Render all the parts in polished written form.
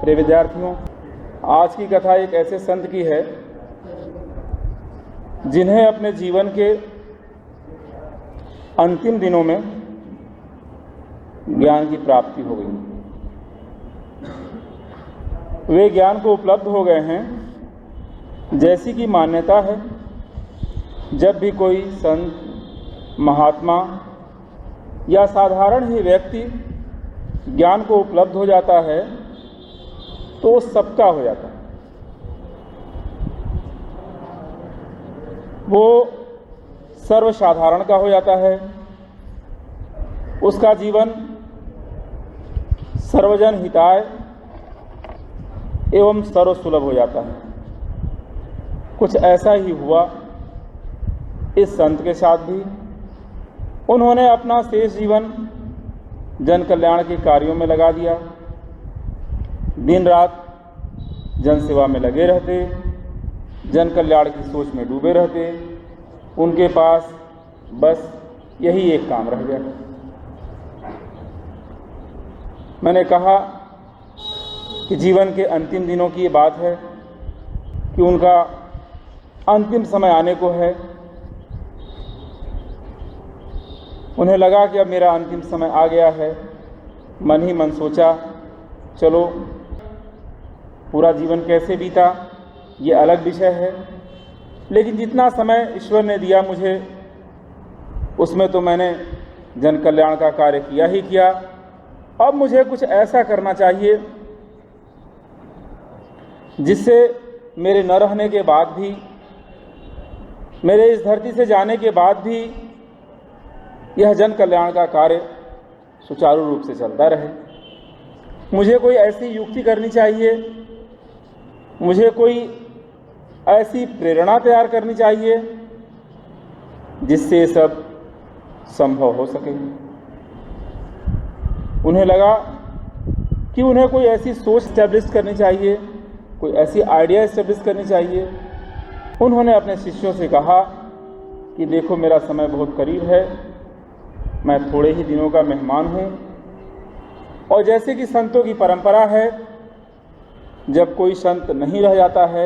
प्रिय विद्यार्थियों, आज की कथा एक ऐसे संत की है जिन्हें अपने जीवन के अंतिम दिनों में ज्ञान की प्राप्ति हो गई। वे ज्ञान को उपलब्ध हो गए हैं, जैसी कि मान्यता है जब भी कोई संत, महात्मा या साधारण ही व्यक्ति ज्ञान को उपलब्ध हो जाता है तो वो सबका हो जाता है। वो सर्वसाधारण का हो जाता है। उसका जीवन सर्वजन हिताय एवं सर्वसुलभ हो जाता है। कुछ ऐसा ही हुआ इस संत के साथ भी। उन्होंने अपना शेष जीवन जन कल्याण के कार्यों में लगा दिया। दिन रात जन सेवा में लगे रहते, जन कल्याण की सोच में डूबे रहते। उनके पास बस यही एक काम रह गया। मैंने कहा कि जीवन के अंतिम दिनों की ये बात है कि उनका अंतिम समय आने को है। उन्हें लगा कि अब मेरा अंतिम समय आ गया है। मन ही मन सोचा, चलो पूरा जीवन कैसे बीता ये अलग विषय है, लेकिन जितना समय ईश्वर ने दिया मुझे उसमें तो मैंने जन कल्याण का कार्य किया ही किया। अब मुझे कुछ ऐसा करना चाहिए जिससे मेरे न रहने के बाद भी, मेरे इस धरती से जाने के बाद भी यह जन कल्याण का कार्य सुचारू रूप से चलता रहे। मुझे कोई ऐसी युक्ति करनी चाहिए, मुझे कोई ऐसी प्रेरणा तैयार करनी चाहिए जिससे सब संभव हो सके। उन्हें लगा कि उन्हें कोई ऐसी सोच स्टैब्लिश करनी चाहिए, कोई ऐसी आइडिया स्टैब्लिश करनी चाहिए। उन्होंने अपने शिष्यों से कहा कि देखो मेरा समय बहुत करीब है, मैं थोड़े ही दिनों का मेहमान हूँ, और जैसे कि संतों की परंपरा है, जब कोई संत नहीं रह जाता है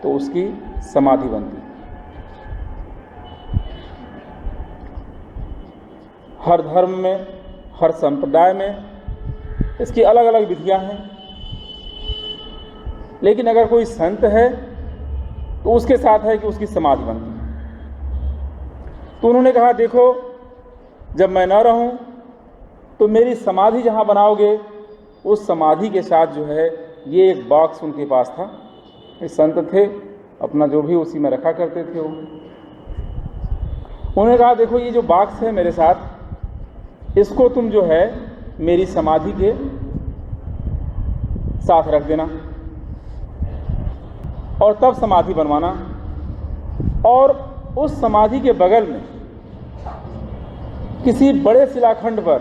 तो उसकी समाधि बनती है। हर धर्म में, हर संप्रदाय में इसकी अलग अलग विधियां हैं, लेकिन अगर कोई संत है तो उसके साथ है कि उसकी समाधि बनती है। तो उन्होंने कहा देखो, जब मैं न रहूं तो मेरी समाधि जहां बनाओगे उस समाधि के साथ जो है, ये एक बॉक्स उनके पास था। ये संत थे, अपना जो भी उसी में रखा करते थे वो। उन्होंने कहा देखो ये जो बॉक्स है मेरे साथ, इसको तुम जो है मेरी समाधि के साथ रख देना और तब समाधि बनवाना। और उस समाधि के बगल में किसी बड़े शिलाखंड पर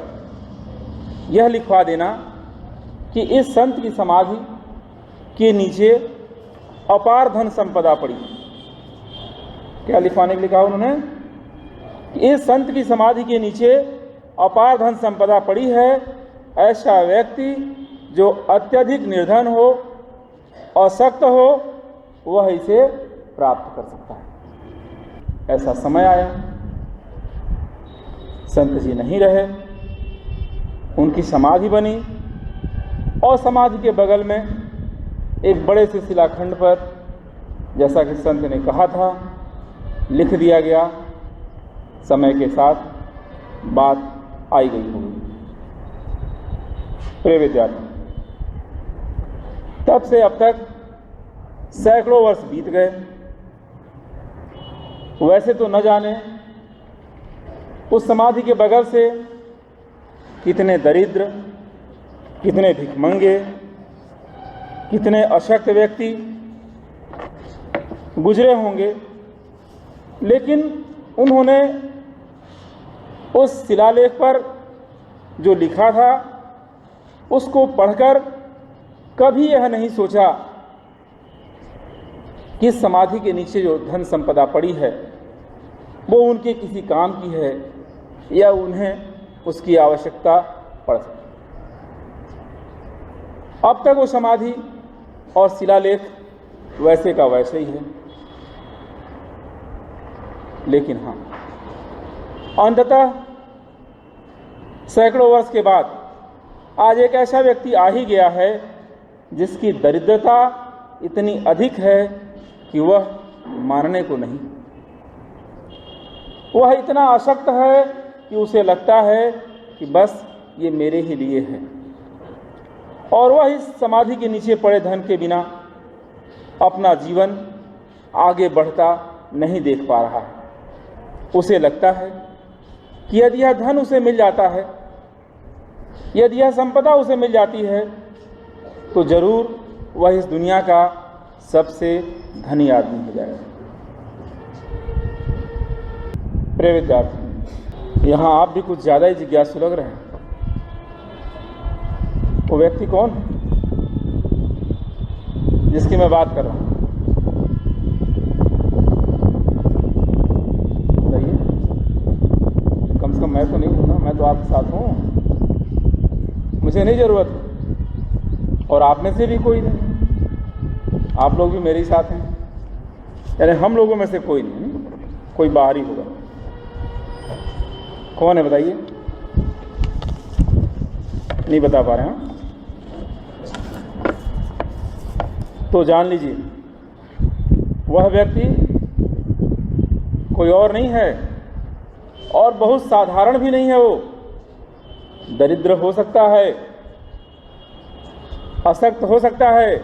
यह लिखवा देना कि इस संत की समाधि के नीचे अपार धन संपदा पड़ी। क्या लिखवाने के लिखा उन्होंने कि इस संत की समाधि के नीचे अपार धन संपदा पड़ी है। ऐसा व्यक्ति जो अत्यधिक निर्धन हो, अशक्त हो, वह इसे प्राप्त कर सकता है। ऐसा समय आया, संत जी नहीं रहे, उनकी समाधि बनी और समाधि के बगल में एक बड़े से शिलाखंड पर, जैसा कि संत ने कहा था, लिख दिया गया। समय के साथ बात आई गई होगी। प्रिय विद्यार्थी, तब से अब तक सैकड़ों वर्ष बीत गए। वैसे तो न जाने उस समाधि के बगल से कितने दरिद्र, कितने भिखमंगे, कितने अशक्त व्यक्ति गुजरे होंगे, लेकिन उन्होंने उस शिलालेख पर जो लिखा था उसको पढ़कर कभी यह नहीं सोचा कि समाधि के नीचे जो धन संपदा पड़ी है वो उनके किसी काम की है या उन्हें उसकी आवश्यकता पड़ सकती। अब तक वो समाधि और शिलालेख वैसे का वैसे ही है, लेकिन हाँ, अंततः सैकड़ों वर्ष के बाद आज एक ऐसा व्यक्ति आ ही गया है जिसकी दरिद्रता इतनी अधिक है कि वह मानने को नहीं, वह इतना आसक्त है कि उसे लगता है कि बस ये मेरे ही लिए है, और वह इस समाधि के नीचे पड़े धन के बिना अपना जीवन आगे बढ़ता नहीं देख पा रहा है। उसे लगता है कि यदि यह धन उसे मिल जाता है, यदि यह संपदा उसे मिल जाती है, तो जरूर वह इस दुनिया का सबसे धनी आदमी हो जाएगा। प्रिय विद्यार्थी, यहाँ आप भी कुछ ज़्यादा ही जिज्ञासु लग रहे हैं। वो व्यक्ति कौन है जिसकी मैं बात कर रहा हूँ? बताइए। कम से कम मैं तो नहीं हूँ ना, मैं तो आपके साथ हूँ, मुझे नहीं ज़रूरत, और आप में से भी कोई नहीं, आप लोग भी मेरे ही साथ हैं, यानी हम लोगों में से कोई नहीं, कोई बाहरी होगा। कौन है बताइए? नहीं बता पा रहे हैं? तो जान लीजिए, वह व्यक्ति कोई और नहीं है, और बहुत साधारण भी नहीं है। वो दरिद्र हो सकता है, असक्त हो सकता है,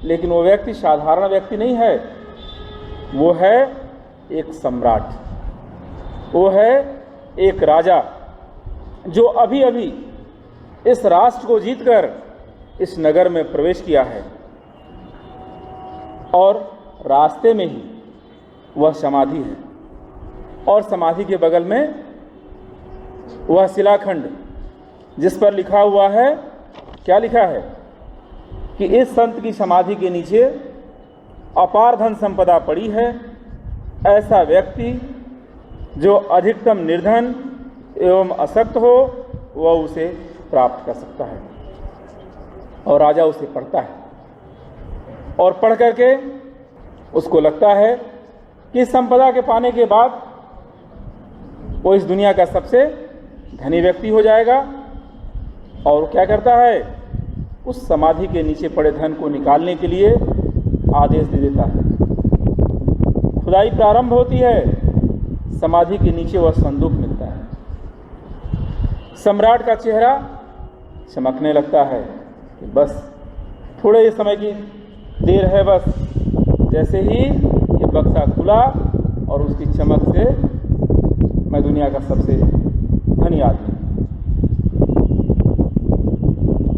लेकिन वो व्यक्ति साधारण व्यक्ति नहीं है। वो है एक सम्राट, वो है एक राजा जो अभी अभी इस राष्ट्र को जीतकर इस नगर में प्रवेश किया है, और रास्ते में ही वह समाधि है, और समाधि के बगल में वह शिलाखंड जिस पर लिखा हुआ है, क्या लिखा है कि इस संत की समाधि के नीचे अपार धन संपदा पड़ी है। ऐसा व्यक्ति जो अधिकतम निर्धन एवं असक्त हो, वह उसे प्राप्त कर सकता है। और राजा उसे पढ़ता है, और पढ़ करके उसको लगता है कि इस संपदा के पाने के बाद वो इस दुनिया का सबसे धनी व्यक्ति हो जाएगा। और क्या करता है? उस समाधि के नीचे पड़े धन को निकालने के लिए आदेश दे देता है। खुदाई प्रारंभ होती है, समाधि के नीचे वह संदूक मिलता है। सम्राट का चेहरा चमकने लगता है कि बस थोड़े समय की देर है, बस जैसे ही ये बक्सा खुला और उसकी चमक से मैं दुनिया का सबसे धनी आदमी।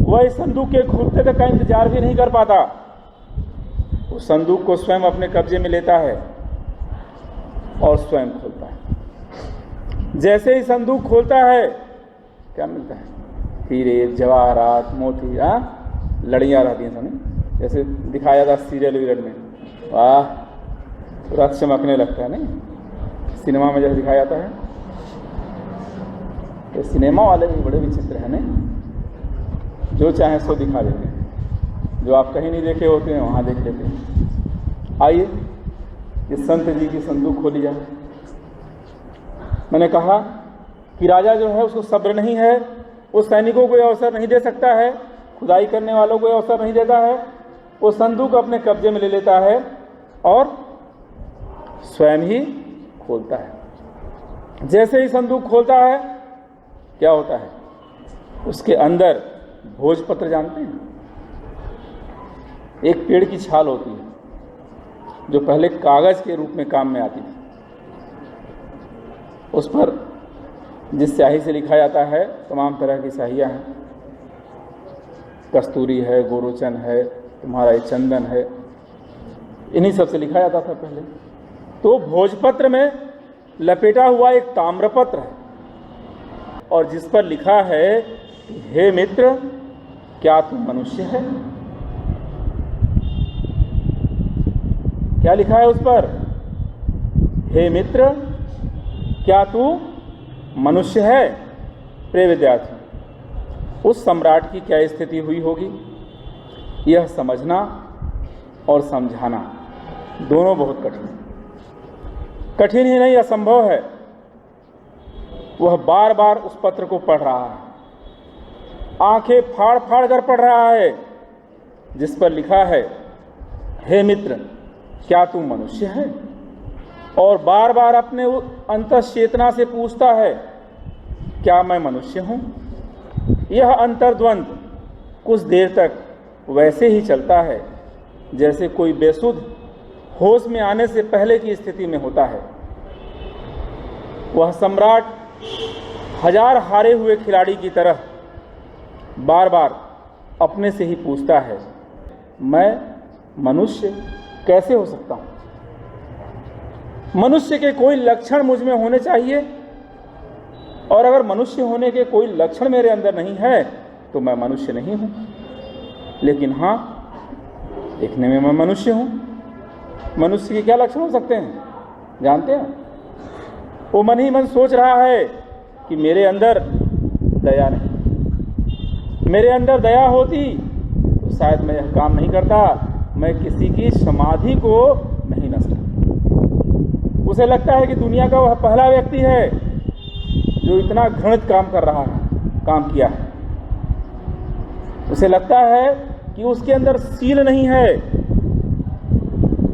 वह इस संदूक के खुलते तक का इंतजार भी नहीं कर पाता, उस संदूक को स्वयं अपने कब्जे में लेता है और स्वयं खोलता है। जैसे ही संदूक खोलता है, क्या मिलता है? हीरे, जवाहरात, मोती, लड़ियाँ रहती हैं सामने, जैसे दिखाया था सीरियल वीरियल में। वाह, पूरा चमकने लगता है नहीं? सिनेमा में जैसे दिखाया जाता है। ये सिनेमा वाले भी बड़े विचित्र हैं नहीं? जो चाहे सो दिखा देते हैं, जो आप कहीं नहीं देखे होते हैं वहाँ देख लेते हैं। आइए इस संत जी की संदूक खोली जाए। मैंने कहा कि राजा जो है उसको सब्र नहीं है, वो सैनिकों को अवसर नहीं दे सकता है, खुदाई करने वालों को अवसर नहीं देता है। वो संदूक अपने कब्जे में ले लेता है और स्वयं ही खोलता है। जैसे ही संदूक खोलता है, क्या होता है? उसके अंदर भोजपत्र, जानते हैं, एक पेड़ की छाल होती है जो पहले कागज के रूप में काम में आती थी। उस पर जिस स्याही से लिखा जाता है, तमाम तरह की स्याहियाँ हैं, कस्तूरी है, गोरोचन है, तुम्हारा ये चंदन है, इन्हीं सब से लिखा जाता था पहले। तो भोजपत्र में लपेटा हुआ एक ताम्रपत्र है, और जिस पर लिखा है, हे मित्र, क्या तू मनुष्य है? क्या लिखा है उस पर? हे मित्र, क्या तू मनुष्य है? प्रिय विद्यार्थी, उस सम्राट की क्या स्थिति हुई होगी? यह समझना और समझाना दोनों बहुत कठिन ही नहीं असंभव है। वह बार बार उस पत्र को पढ़ रहा है, आंखें फाड़ फाड़ कर पढ़ रहा है, जिस पर लिखा है, हे मित्र, क्या तू मनुष्य है? और बार बार अपने अंतःचेतना से पूछता है, क्या मैं मनुष्य हूं? यह अंतर्द्वंद कुछ देर तक वैसे ही चलता है जैसे कोई बेसुध होश में आने से पहले की स्थिति में होता है। वह सम्राट हजार हारे हुए खिलाड़ी की तरह बार बार अपने से ही पूछता है, मैं मनुष्य कैसे हो सकता हूं? मनुष्य के कोई लक्षण मुझ में होने चाहिए, और अगर मनुष्य होने के कोई लक्षण मेरे अंदर नहीं है तो मैं मनुष्य नहीं हूं। लेकिन हाँ, दिखने में मैं मनुष्य हूं। मनुष्य के क्या लक्षण हो सकते हैं जानते हैं? वो मन ही मन सोच रहा है कि मेरे अंदर दया नहीं। मेरे अंदर दया होती तो शायद मैं यह काम नहीं करता, मैं किसी की समाधि को नहीं नचता। उसे लगता है कि दुनिया का वह पहला व्यक्ति है जो इतना घृणित काम किया है। उसे लगता है कि उसके अंदर शील नहीं है।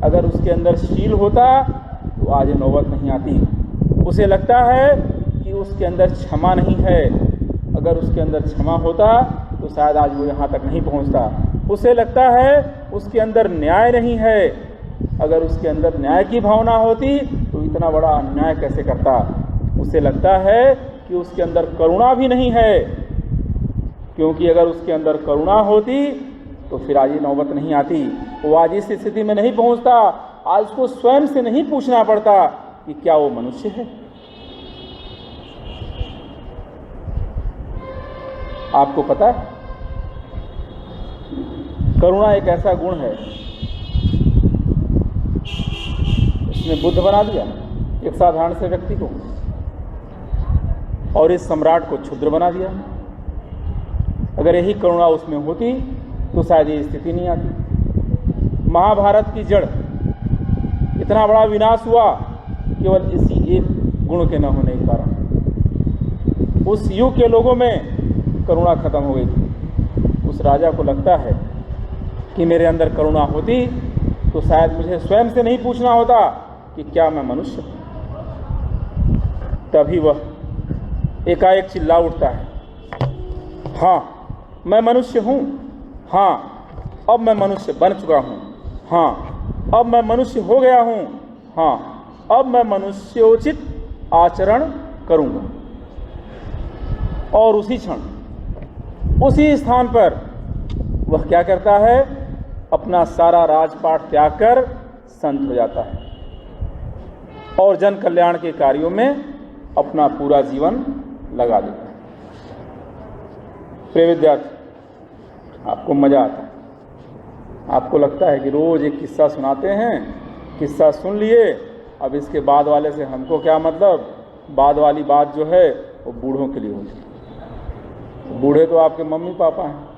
अगर उसके अंदर शील होता तो आज नौबत नहीं आती। उसे लगता है कि उसके अंदर क्षमा नहीं है। अगर उसके अंदर क्षमा होता तो शायद आज वो यहाँ तक नहीं पहुँचता। उसे लगता है उसके अंदर न्याय नहीं है। अगर उसके अंदर न्याय की भावना होती तो इतना बड़ा अन्याय कैसे करता। उसे लगता है कि उसके अंदर करुणा भी नहीं है, क्योंकि अगर उसके अंदर करुणा होती तो फिर आज ये नौबत नहीं आती। वो आज इस स्थिति में नहीं पहुंचता। आज उसको स्वयं से नहीं पूछना पड़ता कि क्या वो मनुष्य है। आपको पता है, करुणा एक ऐसा गुण है, उसने बुद्ध बना दिया एक साधारण से व्यक्ति को, और इस सम्राट को क्षुद्र बना दिया। अगर यही करुणा उसमें होती तो शायद ये स्थिति नहीं आती। महाभारत की जड़ इतना बड़ा विनाश हुआ केवल इसी एक गुण के न होने के कारण। उस युग के लोगों में करुणा खत्म हो गई थी। उस राजा को लगता है कि मेरे अंदर करुणा होती तो शायद मुझे स्वयं से नहीं पूछना होता कि क्या मैं मनुष्य हूं। तभी वह एकाएक चिल्ला उठता है, हाँ मैं मनुष्य हूं। हाँ, अब मैं मनुष्य बन चुका हूं। हाँ, अब मैं मनुष्य हो गया हूं। हाँ, अब मैं मनुष्योचित आचरण करूंगा। और उसी क्षण, उसी स्थान पर वह क्या करता है, अपना सारा राजपाट त्याग कर संत हो जाता है और जन कल्याण के कार्यों में अपना पूरा जीवन लगा देता है। प्रिय विद्यार्थी, आपको मजा आता है। आपको लगता है कि रोज एक किस्सा सुनाते हैं, किस्सा सुन लिए, अब इसके बाद वाले से हमको क्या मतलब। बाद वाली बात जो है वो बूढ़ों के लिए होती है। बूढ़े तो आपके मम्मी पापा हैं,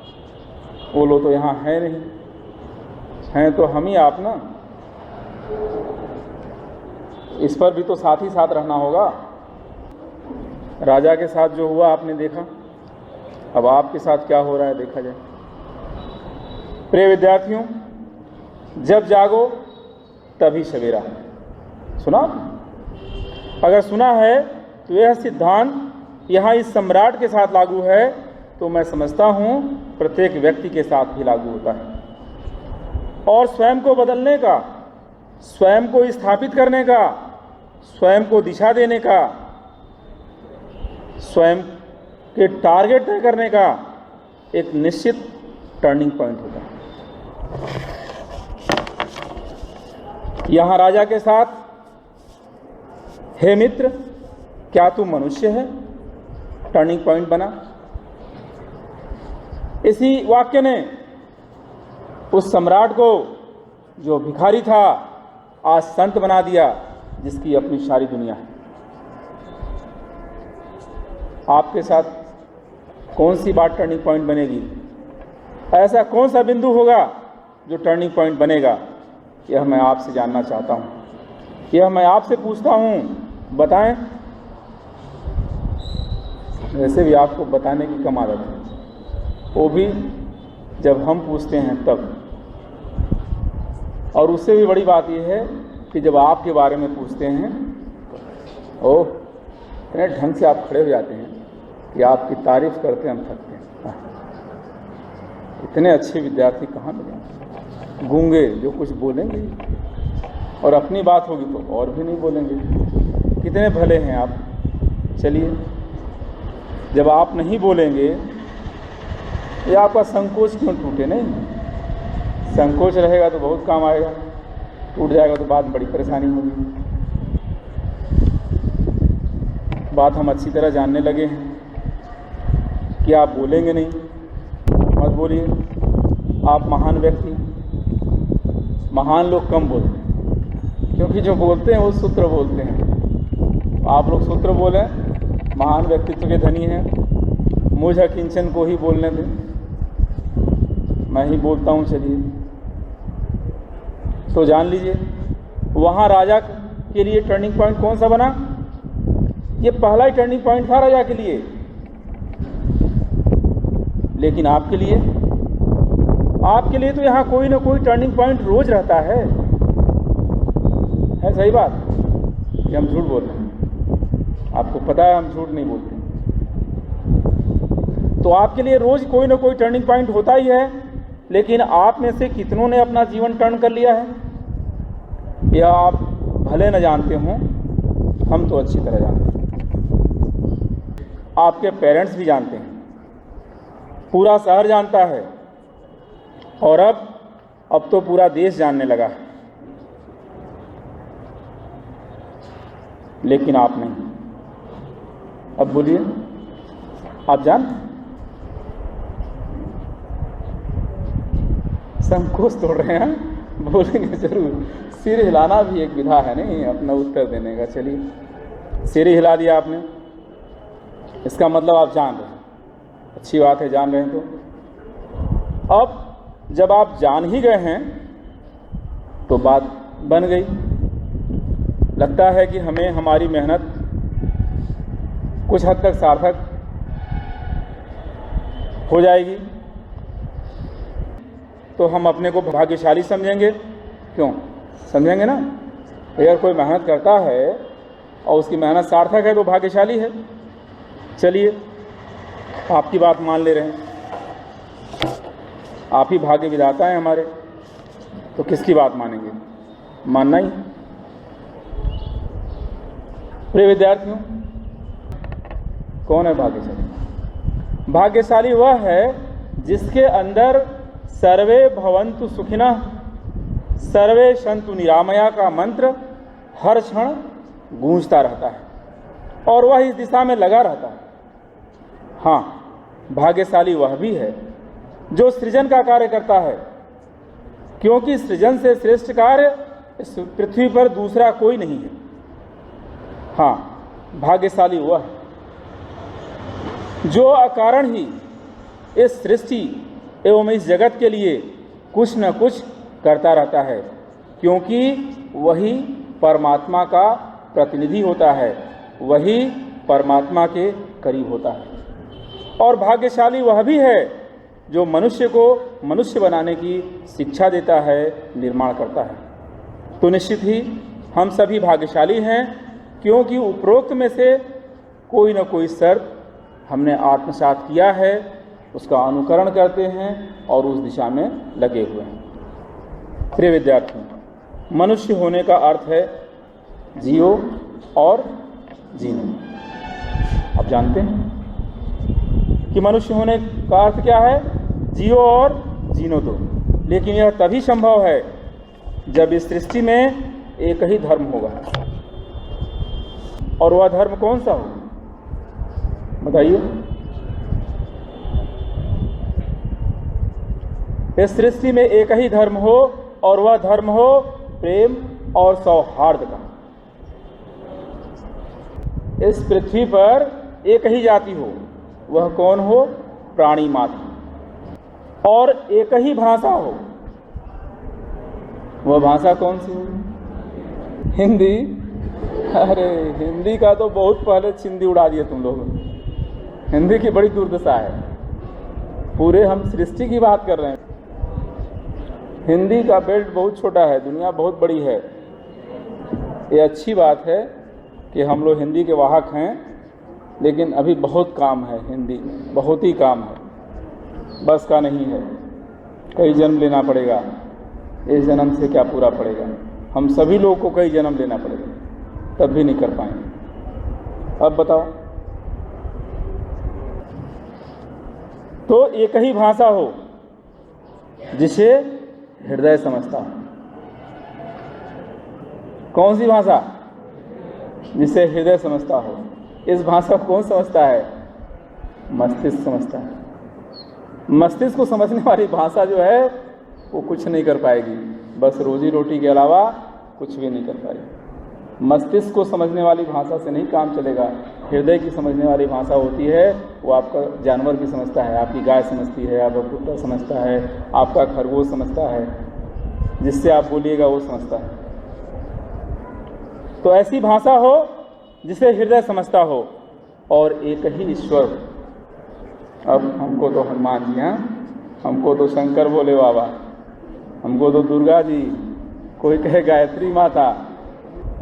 वो लोग तो यहाँ है नहीं, हैं तो हम ही आप ना। इस पर भी तो साथ ही साथ रहना होगा। राजा के साथ जो हुआ आपने देखा, अब आपके साथ क्या हो रहा है देखा जाए। प्रिय विद्यार्थियों, जब जागो तभी सवेरा। सुना? अगर सुना है तो यह सिद्धांत यहाँ इस सम्राट के साथ लागू है, तो मैं समझता हूँ प्रत्येक व्यक्ति के साथ भी लागू होता है। और स्वयं को बदलने का, स्वयं को स्थापित करने का, स्वयं को दिशा देने का, स्वयं के टारगेट तय करने का एक निश्चित टर्निंग पॉइंट होता है। यहां राजा के साथ, हे मित्र, क्या तू मनुष्य है, टर्निंग पॉइंट बना। इसी वाक्य ने उस सम्राट को, जो भिखारी था, आज संत बना दिया, जिसकी अपनी सारी दुनिया है। आपके साथ कौन सी बात टर्निंग पॉइंट बनेगी? ऐसा कौन सा बिंदु होगा जो टर्निंग पॉइंट बनेगा? यह मैं आपसे जानना चाहता हूँ, यह मैं आपसे पूछता हूँ, बताएं। वैसे भी आपको बताने की कम आदत है, वो भी जब हम पूछते हैं तब। और उससे भी बड़ी बात यह है कि जब आपके बारे में पूछते हैं, ओह, इतने ढंग से आप खड़े हो जाते हैं कि आपकी तारीफ करते हम थकते हैं। इतने अच्छे विद्यार्थी कहाँ मिले, गूंगे जो कुछ बोलेंगे, और अपनी बात होगी तो और भी नहीं बोलेंगे। कितने भले हैं आप। चलिए, जब आप नहीं बोलेंगे, ये आपका संकोच क्यों टूटे? नहीं, संकोच रहेगा तो बहुत काम आएगा, टूट जाएगा तो बाद में बड़ी परेशानी होगी। बात हम अच्छी तरह जानने लगे हैं कि आप बोलेंगे नहीं, मत बोलिए। आप महान व्यक्ति, महान लोग कम बोलते हैं, क्योंकि जो बोलते हैं वो सूत्र बोलते हैं। आप लोग सूत्र बोलें, महान व्यक्तित्व के धनी हैं। मुझ अकिंचन को ही बोलने दें, मैं ही बोलता हूँ। चलिए, तो जान लीजिए, वहाँ राजा के लिए टर्निंग पॉइंट कौन सा बना? ये पहला ही टर्निंग पॉइंट था राजा के लिए। लेकिन आपके लिए तो यहाँ कोई ना कोई टर्निंग पॉइंट रोज रहता है सही बात कि हम झूठ बोल रहे हैं? आपको पता है हम झूठ नहीं बोलते। तो आपके लिए रोज कोई ना कोई टर्निंग पॉइंट होता ही है। लेकिन आप में से कितनों ने अपना जीवन टर्न कर लिया है? या आप भले न जानते हों, हम तो अच्छी तरह जानते हैं। आपके पेरेंट्स भी जानते हैं, पूरा शहर जानता है, और अब तो पूरा देश जानने लगा है। लेकिन आप नहीं। अब बोलिए, आप जानते? संकोच तोड़ रहे हैं, बोलेंगे जरूर। सिर हिलाना भी एक विधा है नहीं अपना उत्तर देने का। चलिए, सिर ही हिला दिया आपने, इसका मतलब आप जान रहे हैं। अच्छी बात है, जान रहे हैं। तो अब जब आप जान ही गए हैं तो बात बन गई। लगता है कि हमें हमारी मेहनत कुछ हद तक सार्थक हो जाएगी, तो हम अपने को भाग्यशाली समझेंगे। क्यों समझेंगे ना? अगर कोई मेहनत करता है और उसकी मेहनत सार्थक है तो भाग्यशाली है। चलिए, आपकी बात मान ले रहे हैं, आप ही भाग्य विधाता हैं हमारे, तो किसकी बात मानेंगे? मानना ही। प्रिय विद्यार्थियों, कौन है भाग्यशाली? भाग्यशाली वह है जिसके अंदर सर्वे भवन्तु सुखिनः सर्वे सन्तु निरामया का मंत्र हर क्षण गूंजता रहता है, और वह इस दिशा में लगा रहता है। हाँ, भाग्यशाली वह भी है जो सृजन का कार्य करता है, क्योंकि सृजन से श्रेष्ठ कार्य इस पृथ्वी पर दूसरा कोई नहीं है। हाँ, भाग्यशाली वह है जो अकारण ही इस सृष्टि एवं इस जगत के लिए कुछ न कुछ करता रहता है, क्योंकि वही परमात्मा का प्रतिनिधि होता है, वही परमात्मा के करीब होता है। और भाग्यशाली वह भी है जो मनुष्य को मनुष्य बनाने की शिक्षा देता है, निर्माण करता है। तो निश्चित ही हम सभी भाग्यशाली हैं, क्योंकि उपरोक्त में से कोई न कोई शर्त हमने आत्मसात किया है, उसका अनुकरण करते हैं और उस दिशा में लगे हुए हैं। प्रिय विद्यार्थियों, मनुष्य होने का अर्थ है जियो और जीने। आप जानते हैं कि मनुष्य होने का अर्थ क्या है? जियो और जीनो दो। लेकिन यह तभी संभव है जब इस सृष्टि में एक ही धर्म होगा। और वह धर्म कौन सा होगा? बताइए। इस सृष्टि में एक ही धर्म हो, और वह धर्म हो प्रेम और सौहार्द का। इस पृथ्वी पर एक ही जाति हो, वह कौन हो? प्राणी मात्र। और एक ही भाषा हो। वह भाषा कौन सी हो? हिंदी। अरे हिंदी का तो बहुत पहले चिंदी उड़ा दिए तुम लोग। हिंदी की बड़ी दुर्दशा है। पूरे हम सृष्टि की बात कर रहे हैं। हिंदी का बेल्ट बहुत छोटा है, दुनिया बहुत बड़ी है। ये अच्छी बात है कि हम लोग हिंदी के वाहक हैं, लेकिन अभी बहुत काम है। हिंदी बहुत ही काम है, बस का नहीं है। कई जन्म लेना पड़ेगा, इस जन्म से क्या पूरा पड़ेगा। हम सभी लोगों को कई जन्म लेना पड़ेगा, तब भी नहीं कर पाएंगे। अब बताओ, तो एक ही भाषा हो जिसे हृदय समझता हो। कौन सी भाषा? जिसे हृदय समझता हो। इस भाषा को कौन समझता है? मस्तिष्क समझता है। मस्तिष्क को समझने वाली भाषा जो है वो कुछ नहीं कर पाएगी, बस रोजी रोटी के अलावा कुछ भी नहीं कर पाएगी। मस्तिष्क को समझने वाली भाषा से नहीं काम चलेगा। हृदय की समझने वाली भाषा होती है, वो आपका जानवर की समझता है, आपकी गाय समझती है, आपका कुत्ता समझता है, आपका खरगोश समझता है, जिससे आप बोलिएगा वो समझता है। तो ऐसी भाषा हो जिसे हृदय समझता हो, और एक ही ईश्वर हो। अब हमको तो हनुमान जी, हाँ, हमको तो शंकर भोले बाबा, हमको तो दुर्गा जी, कोई कहे गायत्री माता।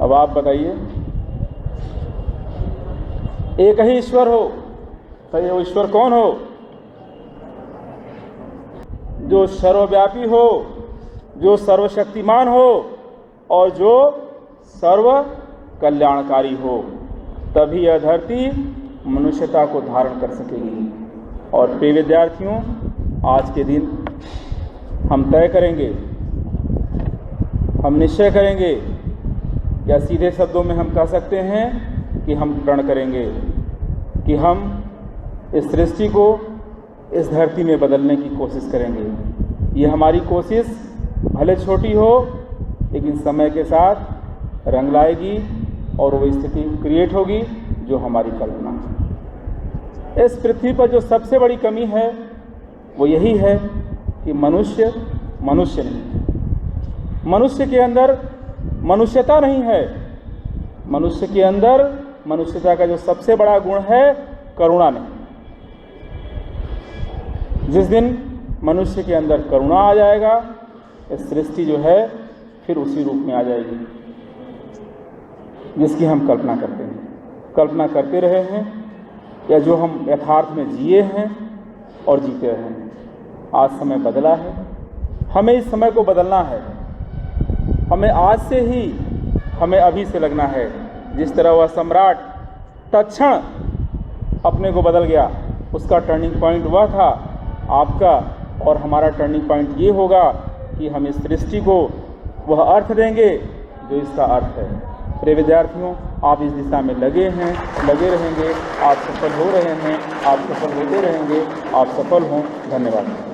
अब आप बताइए, एक ही ईश्वर हो तो ये ईश्वर कौन हो? जो सर्वव्यापी हो, जो सर्वशक्तिमान हो और जो सर्व कल्याणकारी हो, तभी यह धरती मनुष्यता को धारण कर सकेगी। और प्रिय विद्यार्थियों, आज के दिन हम तय करेंगे, हम निश्चय करेंगे, या सीधे शब्दों में हम कह सकते हैं कि हम प्रण करेंगे कि हम इस सृष्टि को इस धरती में बदलने की कोशिश करेंगे। ये हमारी कोशिश भले छोटी हो, लेकिन समय के साथ रंग लाएगी और वो स्थिति क्रिएट होगी जो हमारी कल्पना है। इस पृथ्वी पर जो सबसे बड़ी कमी है वो यही है कि मनुष्य मनुष्य नहीं है। मनुष्य के अंदर मनुष्यता नहीं है। मनुष्य के अंदर मनुष्यता का जो सबसे बड़ा गुण है, करुणा नहीं। जिस दिन मनुष्य के अंदर करुणा आ जाएगा, इस सृष्टि जो है फिर उसी रूप में आ जाएगी जिसकी हम कल्पना करते हैं, कल्पना करते रहे हैं, या जो हम यथार्थ में जिए हैं और जीते रहे हैं। आज समय बदला है, हमें इस समय को बदलना है। हमें आज से ही, हमें अभी से लगना है। जिस तरह वह सम्राट तत्क्षण अपने को बदल गया, उसका टर्निंग पॉइंट वह था। आपका और हमारा टर्निंग पॉइंट ये होगा कि हम इस सृष्टि को वह अर्थ देंगे जो इसका अर्थ है। प्रिय विद्यार्थियों, आप इस दिशा में लगे हैं, लगे रहेंगे, आप सफल हो रहे हैं, आप सफल होते रहेंगे, आप सफल हों। धन्यवाद।